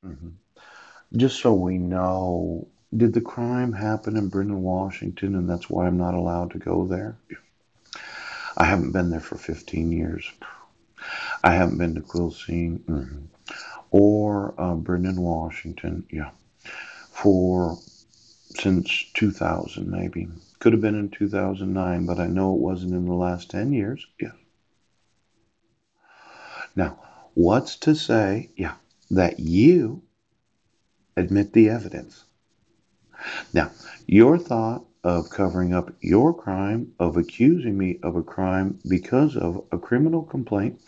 hmm Just so we know, did the crime happen in Brendan, Washington, and that's why I'm not allowed to go there? I haven't been there for 15 years. I haven't been to Quilcene or Brendan, Washington, yeah, for since 2000 maybe. Could have been in 2009, but I know it wasn't in the last 10 years. Yeah. Now, what's to say, yeah, that you admit the evidence? Now, your thought of covering up your crime, of accusing me of a crime because of a criminal complaint,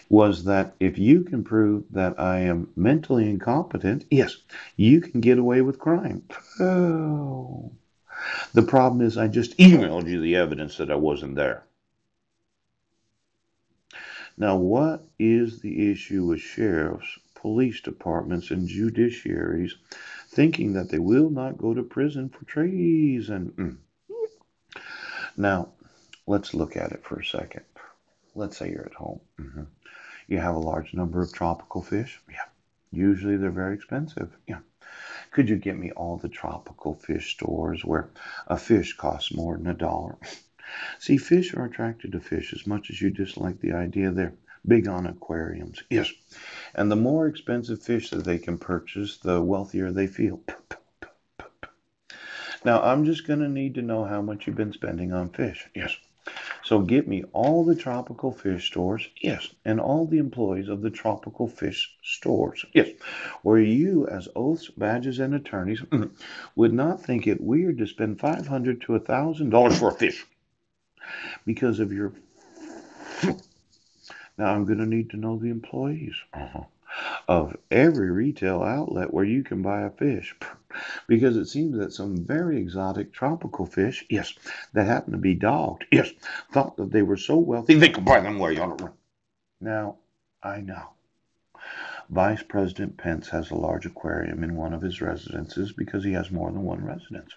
was that if you can prove that I am mentally incompetent, yes, you can get away with crime. Oh. The problem is I just emailed you the evidence that I wasn't there. Now, what is the issue with sheriffs, police departments, and judiciaries thinking that they will not go to prison for treason? Now, let's look at it for a second. Let's say you're at home. You have a large number of tropical fish. Yeah. Usually they're very expensive. Yeah. Could you get me all the tropical fish stores where a fish costs more than $1? See, fish are attracted to fish as much as you dislike the idea they're big on aquariums. Yes. And the more expensive fish that they can purchase, the wealthier they feel. Now, I'm just going to need to know how much you've been spending on fish. Yes. So get me all the tropical fish stores, yes, and all the employees of the tropical fish stores, yes, where you, as oaths, badges, and attorneys, would not think it weird to spend $500 to $1,000 for a fish because of your. Now I'm going to need to know the employees of every retail outlet where you can buy a fish. Because it seems that some very exotic tropical fish, yes, that happen to be dogged, yes, thought that they were so wealthy they could buy them where you want to. Now, I know. Vice President Pence has a large aquarium in one of his residences because he has more than one residence.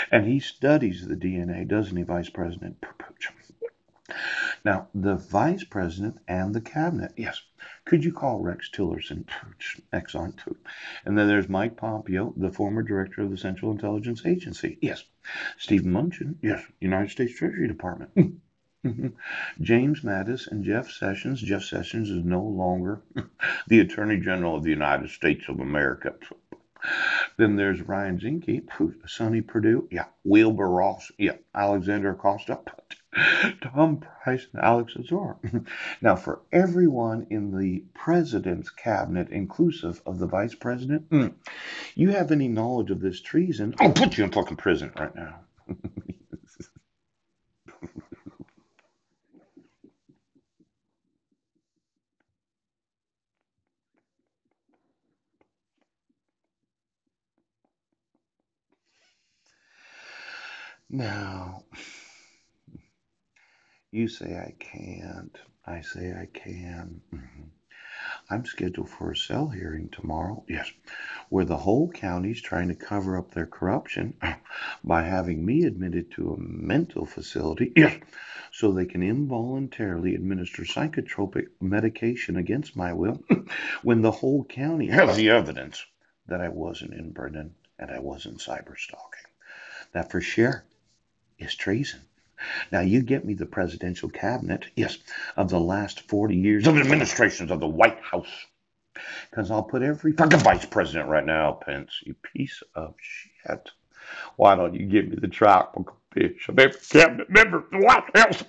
And he studies the DNA, doesn't he, Vice President? Now, the vice president and the cabinet, yes. Could you call Rex Tillerson, Exxon, too? And then there's Mike Pompeo, the former director of the Central Intelligence Agency, yes. Stephen Mnuchin, yes, United States Treasury Department. James Mattis and Jeff Sessions. Jeff Sessions is no longer the Attorney General of the United States of America. Then there's Ryan Zinke, Sonny Perdue, yeah, Wilbur Ross, yeah, Alexander Acosta, Tom Price, and Alex Azar. Now, for everyone in the president's cabinet, inclusive of the vice president, you have any knowledge of this treason, I'll put you in fucking prison right now. Now, you say I can't. I say I can. I'm scheduled for a cell hearing tomorrow. Yes, where the whole county's trying to cover up their corruption by having me admitted to a mental facility. Yes, so they can involuntarily administer psychotropic medication against my will when the whole county has the evidence that I wasn't in Brennan and I wasn't cyber stalking. That for sure is treason. Now, you get me the presidential cabinet, yes, of the last 40 years of administrations of the White House. Because I'll put every fucking vice president right now, Pence, you piece of shit. Why don't you give me the tropical fish of every cabinet member of the White House?